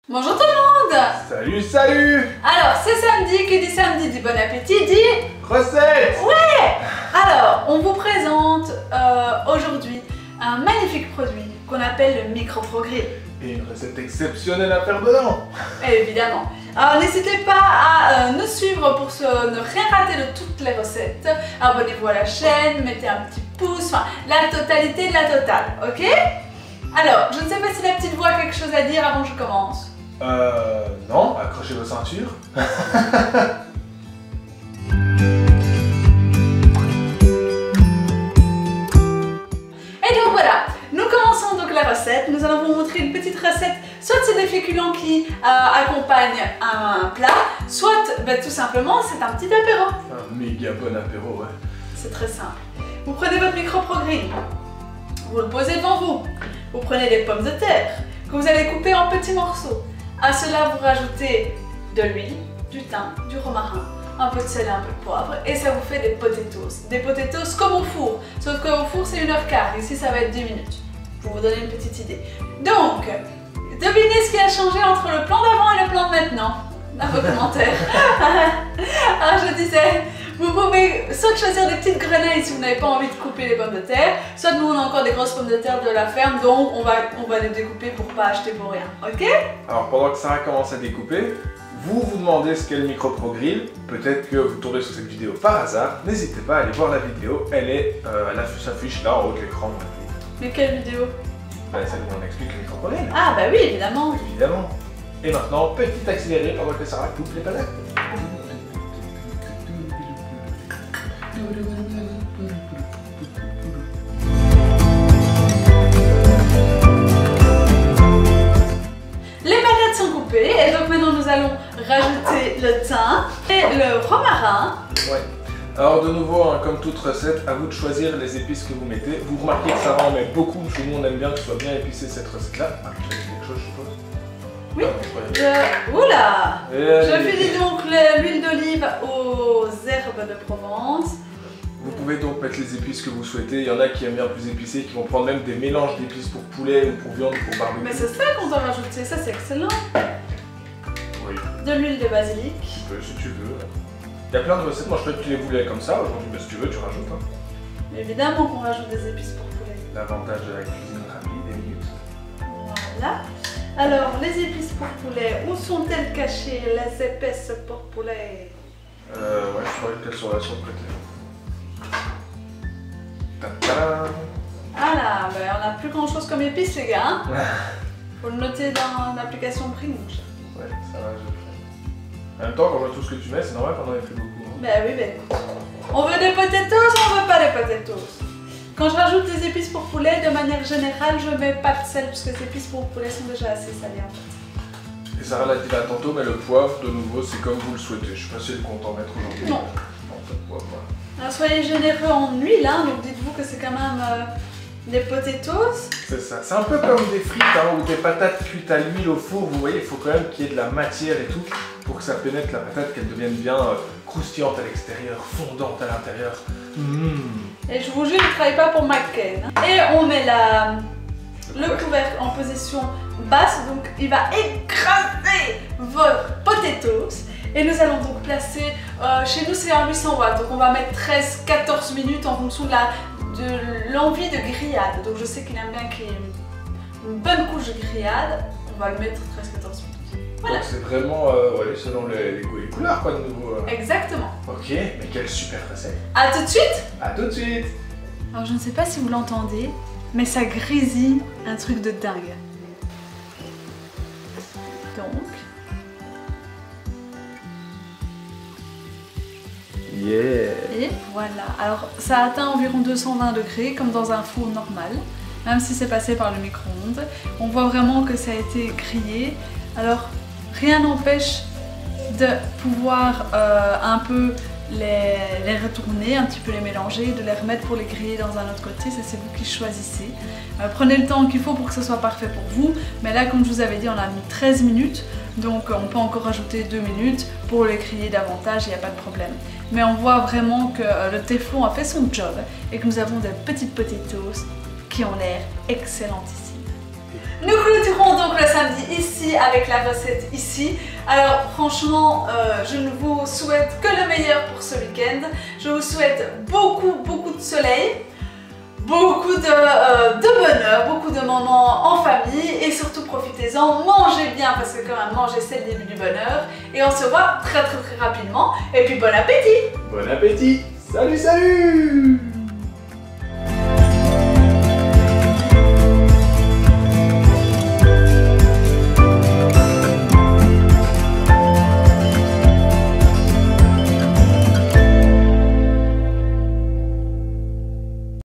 Bonjour tout le monde! Salut, salut! Alors, c'est samedi, qui dit samedi dit bon appétit, dit... Recette! Ouais! Alors, on vous présente aujourd'hui un magnifique produit qu'on appelle le micro-pro-grill. Et une recette exceptionnelle à faire dedans! Évidemment. Alors, n'hésitez pas à nous suivre pour ne rien rater de toutes les recettes. Abonnez-vous à la chaîne, mettez un petit pouce, enfin, la totalité de la totale, ok? Alors, je ne sais pas si la petite voix a quelque chose à dire avant que je commence. Non, accrochez vos ceintures. Et donc voilà, nous commençons donc la recette. Nous allons vous montrer une petite recette. Soit c'est des féculents qui accompagnent un plat, soit tout simplement c'est un petit apéro. Un méga bon apéro, ouais. C'est très simple. Vous prenez votre micro-pro-grill, vous le posez devant vous. Vous prenez des pommes de terre que vous allez couper en petits morceaux. À cela, vous rajoutez de l'huile, du thym, du romarin, un peu de sel et un peu de poivre, et ça vous fait des potatoes. Des potatoes comme au four, sauf qu'au four c'est 1h15, ici ça va être 10 minutes. Pour vous donner une petite idée. Donc, devinez ce qui a changé entre le plan d'avant et le plan de maintenant. Dans vos commentaires. Alors je disais, vous pouvez soit choisir des petites grenouilles si vous n'avez pas envie de couper les pommes de terre, soit nous on a encore des grosses pommes de terre de la ferme, donc on va les découper pour pas acheter pour rien, ok? Alors pendant que Sarah commence à découper, vous vous demandez ce qu'est le micro-pro-grill. Peut-être que vous tombez sur cette vidéo par hasard. N'hésitez pas à aller voir la vidéo, elle s'affiche là en haut de l'écran. Mais quelle vidéo? Celle où on explique le micro-pro-grill. Ah bah oui, évidemment. Évidemment. Et maintenant, petit accéléré pendant que Sarah coupe les patates. Les patates sont coupées et donc maintenant nous allons rajouter le thym et le romarin. Ouais. Alors de nouveau, hein, comme toute recette, à vous de choisir les épices que vous mettez. Vous remarquez que Sarah en met beaucoup, chez nous on aime bien que ce soit bien épicé cette recette-là. Ah, tu as dit quelque chose, je suppose? Oui. Ah, Oula! Je finis finis donc l'huile d'olive aux herbes de Provence. Vous pouvez donc mettre les épices que vous souhaitez. Il y en a qui aiment bien plus épicé, qui vont prendre même des mélanges d'épices pour poulet ou pour viande ou pour barbecue. Mais c'est ça qu'on doit rajouter, ça c'est excellent. Oui, De l'huile de basilic. tu peux si tu veux. Il y a plein de recettes, moi je peux que tu les voulais comme ça. Aujourd'hui, mais si tu veux, tu rajoutes. Hein. Évidemment qu'on rajoute des épices pour poulet. L'avantage de la cuisine rapide et minute. Voilà. Alors, les épices pour poulet, où sont-elles cachées, les épices pour poulet? Ouais, je croyais qu'elles sont là sur le côté. Ta-ta. Ah là, ben, on n'a plus grand chose comme épices les gars. Hein. Faut le noter dans l'application Pringe. Ouais, ça va, je le ferai. En même temps, quand je vois tout ce que tu mets, c'est normal qu'on en ait pris beaucoup. Hein. Ben oui, ben écoute. On veut des potatoes ou on veut pas des potatoes? Quand je rajoute des épices pour poulet, de manière générale, je mets pas de sel parce que les épices pour poulet sont déjà assez salées en fait. Et Sarah l'a dit là tantôt, mais le poivre, de nouveau, c'est comme vous le souhaitez. Je suis pas sûr de compte en mettre aujourd'hui. Non. Non, pas de poivre. Voilà. Alors soyez généreux en huile, hein, donc dites-vous que c'est quand même des potatoes. C'est ça. C'est un peu comme des frites hein, ou des patates cuites à l'huile au four. Vous voyez, il faut quand même qu'il y ait de la matière et tout pour que ça pénètre la patate, qu'elle devienne bien croustillante à l'extérieur, fondante à l'intérieur. Et je vous jure, je ne travaille pas pour McCain. Et on met le couvercle en position basse, donc il va écraser vos potatoes. Et nous allons donc placer, chez nous c'est à 800 watts, donc on va mettre 13-14 minutes en fonction de l'envie de grillade. Donc je sais qu'il aime bien qu'il y ait une bonne couche de grillade, on va le mettre 13-14 minutes. Voilà. Donc c'est vraiment selon les goûts et les couleurs quoi de nouveau. Exactement. Ok, mais quelle super recette. A tout de suite. A tout de suite. Alors je ne sais pas si vous l'entendez, mais ça grésille un truc de dingue. Donc... Yeah. Et voilà. Alors ça atteint environ 220 degrés comme dans un four normal, même si c'est passé par le micro-ondes. On voit vraiment que ça a été grillé. Alors rien n'empêche de pouvoir un peu les retourner, un petit peu les mélanger, de les remettre pour les griller dans un autre côté, ça c'est vous qui choisissez. Prenez le temps qu'il faut pour que ce soit parfait pour vous, mais là comme je vous avais dit on a mis 13 minutes, donc on peut encore rajouter 2 minutes pour les griller davantage, il n'y a pas de problème. Mais on voit vraiment que le téflon a fait son job et que nous avons des petites potatoes qui ont l'air excellentissimes. Nous clôturons donc le samedi ici avec la recette ici. Alors franchement, je ne vous souhaite que le meilleur pour ce week-end. Je vous souhaite beaucoup de soleil, beaucoup de bonheur, beaucoup de moments en famille et surtout profitez-en, mangez bien parce que quand même manger c'est le début du bonheur. Et on se voit très rapidement et puis bon appétit! Bon appétit! Salut!